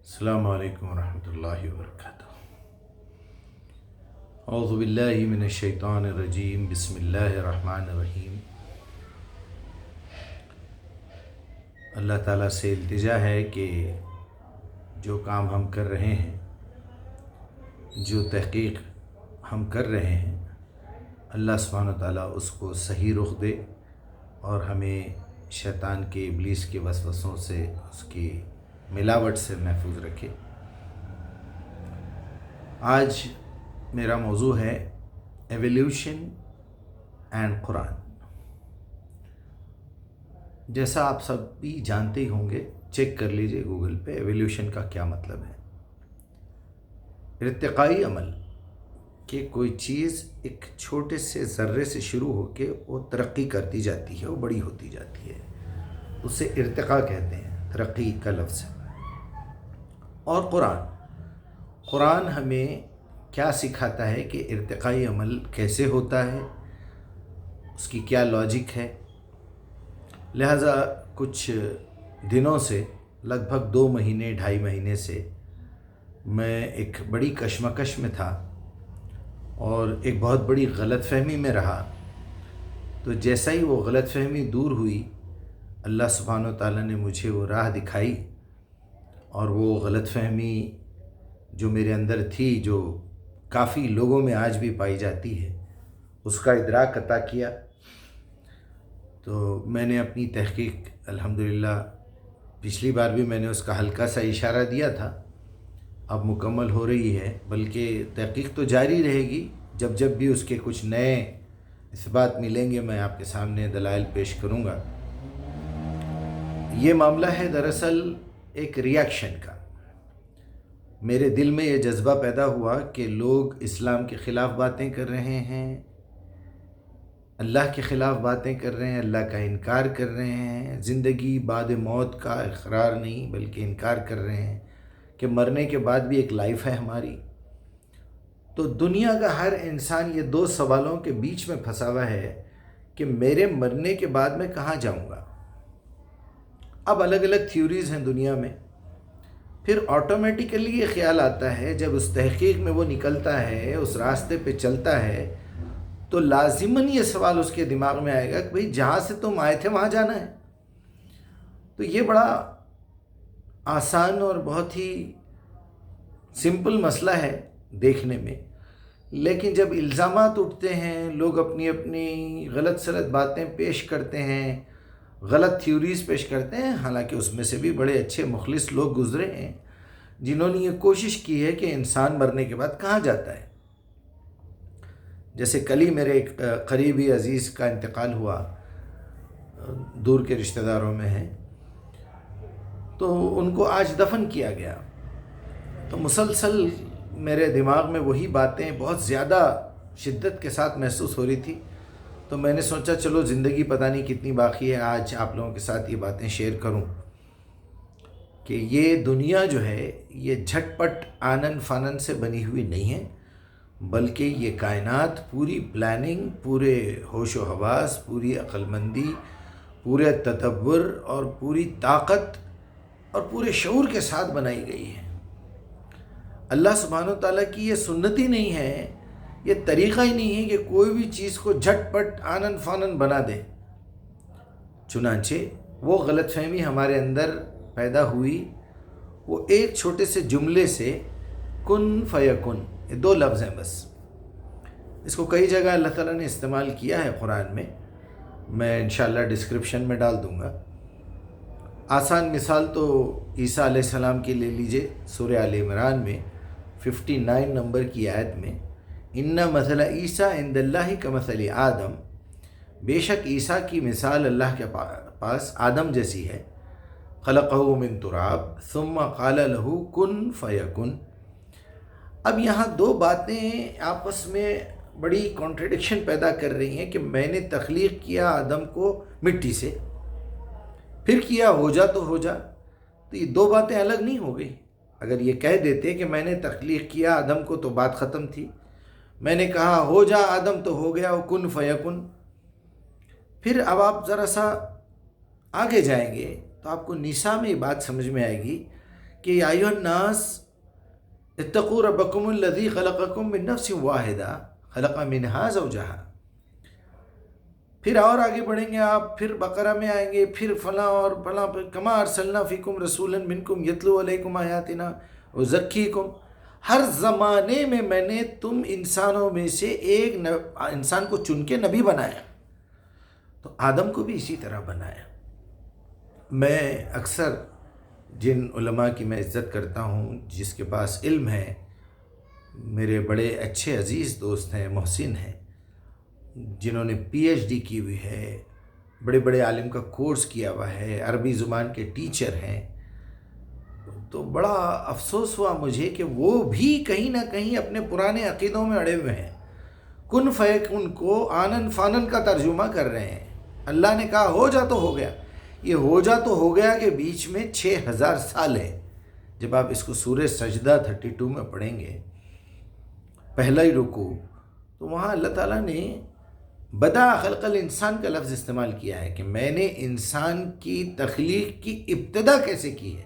السلام علیکم ورحمۃ اللہ وبرکاتہ۔ اعوذ باللہ من الشیطان الرجیم، بسم اللہ الرحمن الرحیم۔ اللہ تعالیٰ سے التجا ہے کہ جو کام ہم کر رہے ہیں، جو تحقیق ہم کر رہے ہیں، اللہ سبحانہ وتعالیٰ اس کو صحیح رخ دے اور ہمیں شیطان کے ابلیس کے وسوسوں سے، اس کی ملاوٹ سے محفوظ رکھے۔ آج میرا موضوع ہے ایولیوشن اینڈ قرآن۔ جیسا آپ سب بھی جانتے ہی ہوں گے، چیک کر لیجئے گوگل پہ ایولیوشن کا کیا مطلب ہے۔ ارتقائی عمل کہ کوئی چیز ایک چھوٹے سے ذرے سے شروع ہو کے وہ ترقی کرتی جاتی ہے، وہ بڑی ہوتی جاتی ہے، اسے ارتقاء کہتے ہیں، ترقی کا لفظ ہے۔ اور قرآن ہمیں کیا سکھاتا ہے کہ ارتقائی عمل کیسے ہوتا ہے، اس کی کیا لاجک ہے۔ لہٰذا کچھ دنوں سے، لگ بھگ 2-2.5 مہینے سے میں ایک بڑی کشمکش میں تھا اور ایک بہت بڑی غلط فہمی میں رہا۔ تو جیسا ہی وہ غلط فہمی دور ہوئی، اللہ سبحانہ وتعالیٰ نے مجھے وہ راہ دکھائی، اور وہ غلط فہمی جو میرے اندر تھی، جو کافی لوگوں میں آج بھی پائی جاتی ہے، اس کا ادراک عطا کیا۔ تو میں نے اپنی تحقیق الحمدللہ، پچھلی بار بھی میں نے اس کا ہلکا سا اشارہ دیا تھا، اب مکمل ہو رہی ہے، بلکہ تحقیق تو جاری رہے گی۔ جب بھی اس کے کچھ نئے اثبات ملیں گے، میں آپ کے سامنے دلائل پیش کروں گا۔ یہ معاملہ ہے دراصل ایک ریاکشن کا۔ میرے دل میں یہ جذبہ پیدا ہوا کہ لوگ اسلام کے خلاف باتیں کر رہے ہیں، اللہ کے خلاف باتیں کر رہے ہیں، اللہ کا انکار کر رہے ہیں، زندگی بعد موت کا اقرار نہیں بلکہ انکار کر رہے ہیں کہ مرنے کے بعد بھی ایک لائف ہے ہماری۔ تو دنیا کا ہر انسان یہ 2 سوالوں کے بیچ میں پھنسا ہوا ہے کہ میرے مرنے کے بعد میں کہاں جاؤں گا۔ اب الگ الگ تھیوریز ہیں دنیا میں، پھر آٹومیٹیکلی یہ خیال آتا ہے، جب اس تحقیق میں وہ نکلتا ہے، اس راستے پہ چلتا ہے، تو لازماً یہ سوال اس کے دماغ میں آئے گا کہ بھئی جہاں سے تم آئے تھے وہاں جانا ہے۔ تو یہ بڑا آسان اور بہت ہی سمپل مسئلہ ہے دیکھنے میں، لیکن جب الزامات اٹھتے ہیں، لوگ اپنی اپنی غلط سلط باتیں پیش کرتے ہیں، غلط تھیوریز پیش کرتے ہیں، حالانکہ اس میں سے بھی بڑے اچھے مخلص لوگ گزرے ہیں جنہوں نے یہ کوشش کی ہے کہ انسان مرنے کے بعد کہاں جاتا ہے۔ جیسے کل ہی میرے ایک قریبی عزیز کا انتقال ہوا، دور کے رشتہ داروں میں ہیں، تو ان کو آج دفن کیا گیا۔ تو مسلسل میرے دماغ میں وہی باتیں بہت زیادہ شدت کے ساتھ محسوس ہو رہی تھی۔ تو میں نے سوچا چلو زندگی پتہ نہیں کتنی باقی ہے، آج آپ لوگوں کے ساتھ یہ باتیں شیئر کروں کہ یہ دنیا جو ہے یہ جھٹ پٹ آنن فانن سے بنی ہوئی نہیں ہے، بلکہ یہ کائنات پوری پلاننگ، پورے ہوش و حواس، پوری عقل مندی، پورے تدبر اور پوری طاقت اور پورے شعور کے ساتھ بنائی گئی ہے۔ اللہ سبحانہ وتعالیٰ کی یہ سنت ہی نہیں ہے، یہ طریقہ ہی نہیں ہے کہ کوئی بھی چیز کو جھٹ پٹ آنن فانن بنا دے۔ چنانچہ وہ غلط فہمی ہمارے اندر پیدا ہوئی، وہ ایک چھوٹے سے جملے سے، کن فیکن، یہ 2 لفظ ہیں بس۔ اس کو کئی جگہ اللہ تعالیٰ نے استعمال کیا ہے قرآن میں انشاءاللہ ڈسکرپشن میں ڈال دوں گا۔ آسان مثال تو عیسیٰ علیہ السلام کی لے لیجئے، سورہ آل عمران میں 59 نمبر کی آیت میں، ان مثل عیسیٰ عند اللہ کمثل آدم، بے شک عیسیٰ کی مثال اللہ کے پاس آدم جیسی ہے، خلقہ من تراب ثم قال له کن فیکن۔ اب یہاں 2 باتیں آپس میں بڑی کانٹرڈکشن پیدا کر رہی ہیں کہ میں نے تخلیق کیا آدم کو مٹی سے، پھر کیا ہو جا تو ہو جا، تو یہ 2 باتیں الگ نہیں ہو گئی۔ اگر یہ کہہ دیتے کہ میں نے تخلیق کیا آدم کو تو بات ختم تھی، میں نے کہا ہو جا آدم تو ہو گیا، وہ کن فیکن۔ پھر اب آپ ذرا سا آگے جائیں گے تو آپ کو نساء میں یہ بات سمجھ میں آئے گی کہ یا ایھا الناس اتقوا ربکم الذی خلقکم من نفس واحدہ خلق منہا زوجہا. پھر اور آگے بڑھیں گے آپ، پھر بقرہ میں آئیں گے، پھر فلاں اور فلاں، کما ارسلنا فیکم رسولا منکم یتلو علیکم آیاتنا وزکیکم. ہر زمانے میں نے تم انسانوں میں سے ایک انسان کو چن کے نبی بنایا، تو آدم کو بھی اسی طرح بنایا. میں اکثر جن علماء کی میں عزت کرتا ہوں، جس کے پاس علم ہے، میرے بڑے اچھے عزیز دوست ہیں، محسن ہیں، جنہوں نے پی ایچ ڈی کی ہوئی ہے، بڑے بڑے عالم کا کورس کیا ہوا ہے، عربی زبان کے ٹیچر ہیں. تو بڑا افسوس ہوا مجھے کہ وہ بھی کہیں نہ کہیں اپنے پرانے عقیدوں میں اڑے ہوئے ہیں. کن فیکن کو آنن فانن کا ترجمہ کر رہے ہیں. اللہ نے کہا ہو جا تو ہو گیا. یہ ہو جا تو ہو گیا کہ بیچ میں 6000 سال ہے. جب آپ اس کو سورہ سجدہ 32 میں پڑھیں گے، پہلا ہی رکوع، تو وہاں اللہ تعالیٰ نے بدأ خلق الانسان کا لفظ استعمال کیا ہے کہ میں نے انسان کی تخلیق کی ابتدا کیسے کی ہے.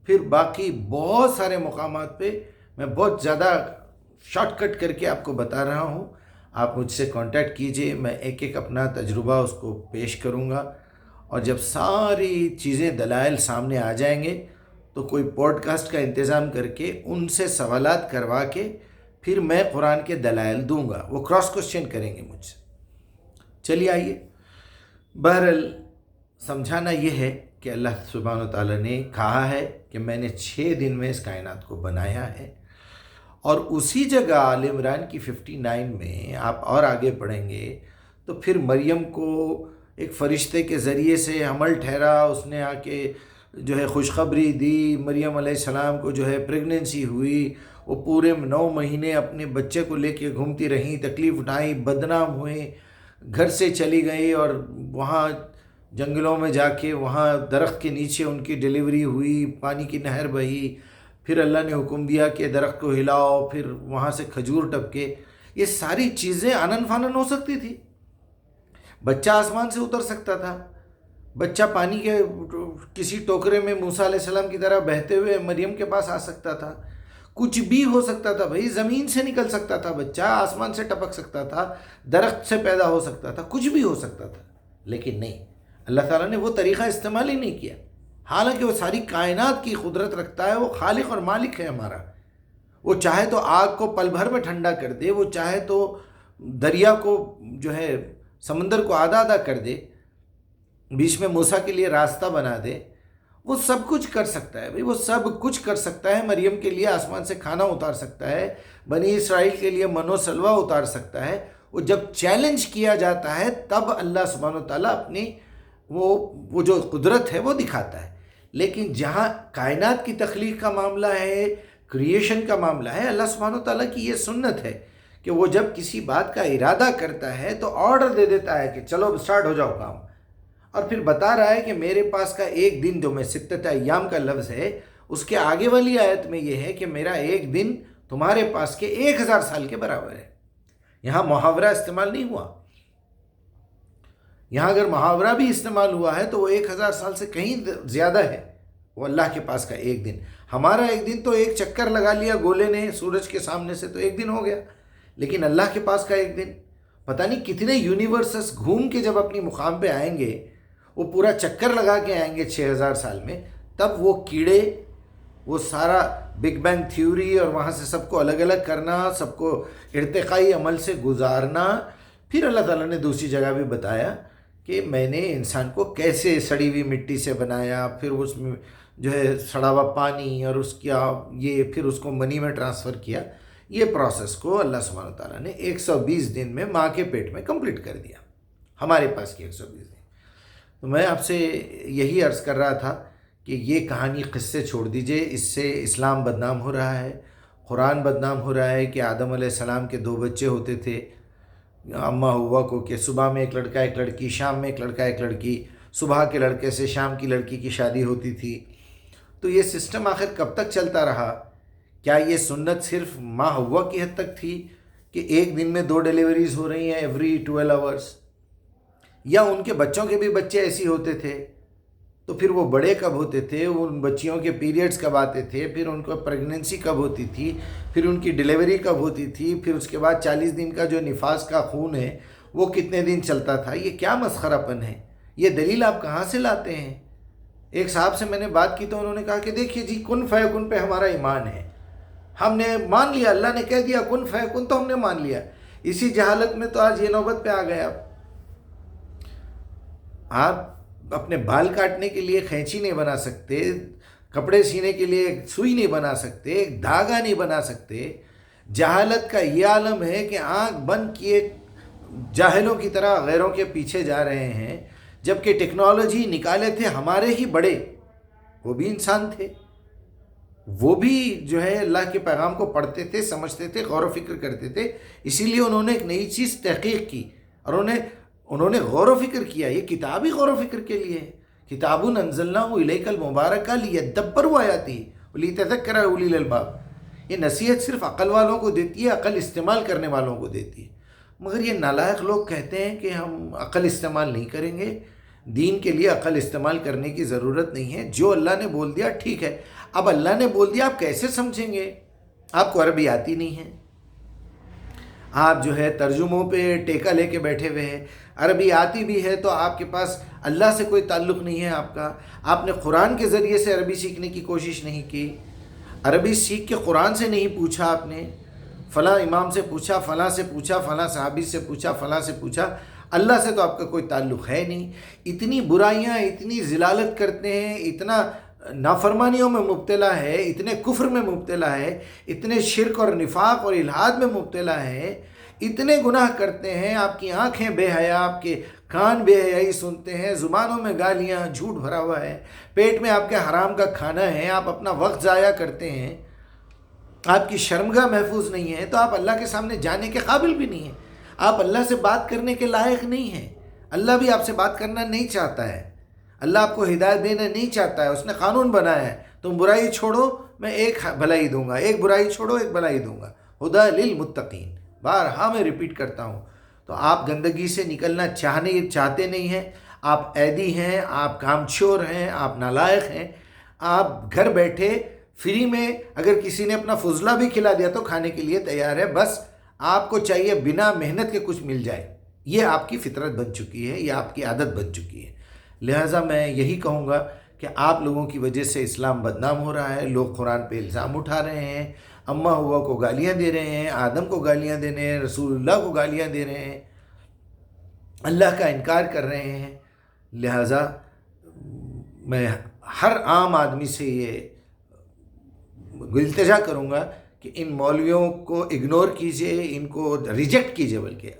پھر باقی بہت سارے مقامات پہ میں بہت زیادہ شارٹ کٹ کر کے آپ کو بتا رہا ہوں. آپ مجھ سے کانٹیکٹ کیجئے، میں ایک ایک اپنا تجربہ اس کو پیش کروں گا، اور جب ساری چیزیں دلائل سامنے آ جائیں گے تو کوئی پوڈ کاسٹ کا انتظام کر کے ان سے سوالات کروا کے پھر میں قرآن کے دلائل دوں گا. وہ کراس کوشچن کریں گے مجھ سے. چلیے آئیے. بہرحال سمجھانا یہ ہے کہ اللہ سبحانہ و تعالیٰ نے کہا ہے کہ میں نے 6 دن میں اس کائنات کو بنایا ہے. اور اسی جگہ آل عمران کی 59 میں آپ اور آگے پڑھیں گے تو پھر مریم کو ایک فرشتے کے ذریعے سے حمل ٹھہرا، اس نے آ کے جو ہے خوشخبری دی. مریم علیہ السلام کو جو ہے پریگننسی ہوئی، وہ پورے 9 مہینے اپنے بچے کو لے کے گھومتی رہیں، تکلیف اٹھائی، بدنام ہوئیں، گھر سے چلی گئی، اور وہاں جنگلوں میں جا کے وہاں درخت کے نیچے ان کی ڈیلیوری ہوئی، پانی کی نہر بہی. پھر اللہ نے حکم دیا کہ درخت کو ہلاؤ، پھر وہاں سے کھجور ٹپکے. یہ ساری چیزیں آنن فانن ہو سکتی تھی. بچہ آسمان سے اتر سکتا تھا، بچہ پانی کے کسی ٹوکرے میں موسیٰ علیہ السلام کی طرح بہتے ہوئے مریم کے پاس آ سکتا تھا. کچھ بھی ہو سکتا تھا بھائی. زمین سے نکل سکتا تھا بچہ، آسمان سے ٹپک سکتا تھا، درخت سے پیدا ہو سکتا تھا، کچھ بھی ہو سکتا تھا. لیکن نہیں، اللہ تعالیٰ نے وہ طریقہ استعمال ہی نہیں کیا. حالانکہ وہ ساری کائنات کی قدرت رکھتا ہے، وہ خالق اور مالک ہے ہمارا. وہ چاہے تو آگ کو پل بھر میں ٹھنڈا کر دے، وہ چاہے تو دریا کو جو ہے سمندر کو آدھا آدھا کر دے، بیچ میں موسیٰ کے لیے راستہ بنا دے. وہ سب کچھ کر سکتا ہے بھائی، وہ سب کچھ کر سکتا ہے. مریم کے لیے آسمان سے کھانا اتار سکتا ہے، بنی اسرائیل کے لیے من و سلوہ اتار سکتا ہے. وہ جب چیلنج کیا جاتا ہے تب اللہ سبحانہ و تعالیٰ اپنی وہ جو قدرت ہے وہ دکھاتا ہے. لیکن جہاں کائنات کی تخلیق کا معاملہ ہے، کریشن کا معاملہ ہے، اللہ سبحانہ و تعالیٰ کی یہ سنت ہے کہ وہ جب کسی بات کا ارادہ کرتا ہے تو آرڈر دے دیتا ہے کہ چلو سٹارٹ ہو جاؤ کام. اور پھر بتا رہا ہے کہ میرے پاس کا ایک دن، جو میں 6 ایام کا لفظ ہے، اس کے آگے والی آیت میں یہ ہے کہ میرا ایک دن تمہارے پاس کے 1000 سال کے برابر ہے. یہاں محاورہ استعمال نہیں ہوا. یہاں اگر محاورہ بھی استعمال ہوا ہے تو وہ 1000 سال سے کہیں زیادہ ہے. وہ اللہ کے پاس کا ایک دن. ہمارا ایک دن تو ایک چکر لگا لیا گولے نے سورج کے سامنے سے تو ایک دن ہو گیا. لیکن اللہ کے پاس کا ایک دن پتہ نہیں کتنے یونیورسز گھوم کے جب اپنی مقام پہ آئیں گے، وہ پورا چکر لگا کے آئیں گے 6000 سال میں، تب وہ کیڑے، وہ سارا بگ بینگ تھیوری اور وہاں سے سب کو الگ الگ کرنا، سب کو ارتقائی عمل سے گزارنا. پھر اللہ تعالیٰ نے دوسری جگہ بھی بتایا کہ میں نے انسان کو کیسے سڑی ہوئی مٹی سے بنایا، پھر اس میں جو ہے سڑا ہوا پانی اور اس کا یہ، پھر اس کو منی میں ٹرانسفر کیا. یہ پروسیس کو اللہ سبحانہ تعالیٰ نے 120 دن میں ماں کے پیٹ میں کمپلیٹ کر دیا. ہمارے پاس کی 120 دن. تو میں آپ سے یہی عرض کر رہا تھا کہ یہ کہانی قصے چھوڑ دیجئے. اس سے اسلام بدنام ہو رہا ہے، قرآن بدنام ہو رہا ہے کہ آدم علیہ السلام کے 2 بچے ہوتے تھے اماں ہوا کو، کہ صبح میں ایک لڑکا ایک لڑکی، شام میں ایک لڑکا ایک لڑکی، صبح کے لڑکے سے شام کی لڑکی کی شادی ہوتی تھی. تو یہ سسٹم آخر کب تک چلتا رہا؟ کیا یہ سنت صرف ماں ہوا کی حد تک تھی کہ ایک دن میں 2 ڈیلیوریز ہو رہی ہیں ایوری 12 آورس؟ یا ان کے بچوں کے بھی بچے ایسی ہوتے تھے؟ تو پھر وہ بڑے کب ہوتے تھے، ان بچیوں کے پیریڈز کب آتے تھے، پھر ان کو پریگننسی کب ہوتی تھی، پھر ان کی ڈیلیوری کب ہوتی تھی، پھر اس کے بعد 40 دن کا جو نفاس کا خون ہے وہ کتنے دن چلتا تھا. یہ کیا مسخرہ پن ہے؟ یہ دلیل آپ کہاں سے لاتے ہیں؟ ایک صاحب سے میں نے بات کی تو انہوں نے کہا کہ دیکھیے جی، کن فیکن پہ ہمارا ایمان ہے، ہم نے مان لیا، اللہ نے کہہ دیا کن فیکن تو ہم نے مان لیا. اسی جہالت میں تو آج یہ نوبت پہ آ گئے. آپ اپنے بال کاٹنے کے لیے قینچی نہیں بنا سکتے، کپڑے سینے کے لیے سوئی نہیں بنا سکتے، ایک دھاگا نہیں بنا سکتے. جہالت کا یہ عالم ہے کہ آنکھ بند کیے جاہلوں کی طرح غیروں کے پیچھے جا رہے ہیں، جبکہ ٹیکنالوجی نکالے تھے ہمارے ہی بڑے، وہ بھی انسان تھے، وہ بھی جو ہے اللہ کے پیغام کو پڑھتے تھے، سمجھتے تھے، غور و فکر کرتے تھے. اسی لیے انہوں نے ایک نئی چیز تحقیق کی اور انہوں نے غور و فکر کیا. یہ کتاب ہی غور و فکر کے لیے ہے. کتاب انزلناہ الیک المبارک لیدبروا آیاتہ ولتذکر اولی الالباب. یہ نصیحت صرف عقل والوں کو دیتی ہے، عقل استعمال کرنے والوں کو دیتی ہے. مگر یہ نالائق لوگ کہتے ہیں کہ ہم عقل استعمال نہیں کریں گے. دین کے لیے عقل استعمال کرنے کی ضرورت نہیں ہے، جو اللہ نے بول دیا ٹھیک ہے. اب اللہ نے بول دیا آپ کیسے سمجھیں گے؟ آپ کو عربی آتی نہیں ہے، آپ جو ہے ترجموں پہ ٹیکہ لے کے بیٹھے ہوئے ہیں. عربی آتی بھی ہے تو آپ کے پاس اللہ سے کوئی تعلق نہیں ہے آپ کا. آپ نے قرآن کے ذریعے سے عربی سیکھنے کی کوشش نہیں کی، عربی سیکھ کے قرآن سے نہیں پوچھا آپ نے، فلاں امام سے پوچھا، فلاں سے پوچھا، فلاں صحابی سے پوچھا، فلاں سے پوچھا. اللہ سے تو آپ کا کوئی تعلق ہے نہیں. اتنی برائیاں، اتنی ضلالت کرتے ہیں، اتنا نافرمانیوں میں مبتلا ہے، اتنے کفر میں مبتلا ہے، اتنے شرک اور نفاق اور الحاد میں مبتلا ہے، اتنے گناہ کرتے ہیں. آپ کی آنکھیں بے حیا، آپ کے کان بے حیائی سنتے ہیں، زبانوں میں گالیاں، جھوٹ بھرا ہوا ہے، پیٹ میں آپ کے حرام کا کھانا ہے، آپ اپنا وقت ضائع کرتے ہیں، آپ کی شرمگاہ محفوظ نہیں ہے، تو آپ اللہ کے سامنے جانے کے قابل بھی نہیں ہیں. آپ اللہ سے بات کرنے کے لائق نہیں ہیں. اللہ بھی آپ سے بات کرنا نہیں چاہتا ہے. اللہ آپ کو ہدایت دینا نہیں چاہتا ہے. اس نے قانون بنایا ہے، تم برائی چھوڑو میں ایک بھلائی دوں گا، ایک برائی چھوڑو ایک بھلائی دوں گا. ہدی للمتقین، بارہا میں ریپیٹ کرتا ہوں. تو آپ گندگی سے نکلنا چاہتے نہیں ہیں، آپ عیدی ہیں، آپ کامچور ہیں، آپ نالائق ہیں. آپ گھر بیٹھے فری میں اگر کسی نے اپنا فضلہ بھی کھلا دیا تو کھانے کے لیے تیار ہے. بس آپ کو چاہیے بنا محنت کے کچھ مل جائے. یہ آپ کی فطرت بن چکی ہے، یہ آپ کی عادت بن چکی ہے. لہٰذا میں یہی کہوں گا کہ آپ لوگوں کی وجہ سے اسلام بدنام ہو رہا ہے. لوگ قرآن پہ الزام اٹھا رہے ہیں، اماں ہوا کو گالیاں دے رہے ہیں، آدم کو گالیاں دے رہے ہیں، رسول اللہ کو گالیاں دے رہے ہیں، اللہ کا انکار کر رہے ہیں. لہٰذا میں ہر عام آدمی سے یہ التجا کروں گا کہ ان مولویوں کو اگنور کیجئے، ان کو ریجیکٹ کیجئے، بلکہ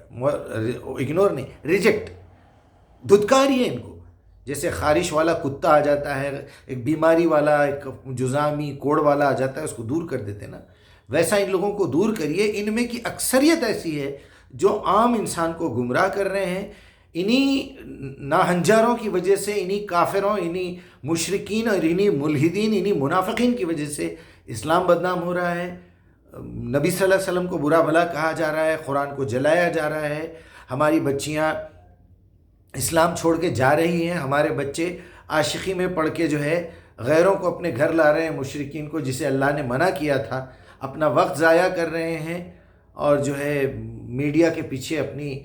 اگنور نہیں، ریجیکٹ، دھتکاریے ان کو. جیسے خارش والا کتا آ جاتا ہے، ایک بیماری والا، ایک جزامی کوڑ والا آ جاتا ہے، اس کو دور کر دیتے نا، ویسا ان لوگوں کو دور کریے. ان میں کی اکثریت ایسی ہے جو عام انسان کو گمراہ کر رہے ہیں. انہی ناہنجاروں کی وجہ سے، انہی کافروں، انہی مشرکین اور انہی ملحدین، انہی منافقین کی وجہ سے اسلام بدنام ہو رہا ہے. نبی صلی اللہ علیہ وسلم کو برا بھلا کہا جا رہا ہے، قرآن کو جلایا جا رہا ہے. ہماری بچیاں اسلام چھوڑ کے جا رہی ہیں، ہمارے بچے عاشقی میں پڑھ کے جو ہے غیروں کو اپنے گھر لا رہے ہیں، مشرکین کو جسے اللہ نے منع کیا تھا، اپنا وقت ضائع کر رہے ہیں، اور جو ہے میڈیا کے پیچھے اپنی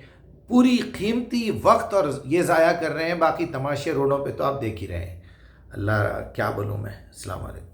پوری قیمتی وقت اور یہ ضائع کر رہے ہیں. باقی تماشے روڈوں پہ تو آپ دیکھ ہی رہے ہیں. اللہ کیا بولوں میں. السلام علیکم.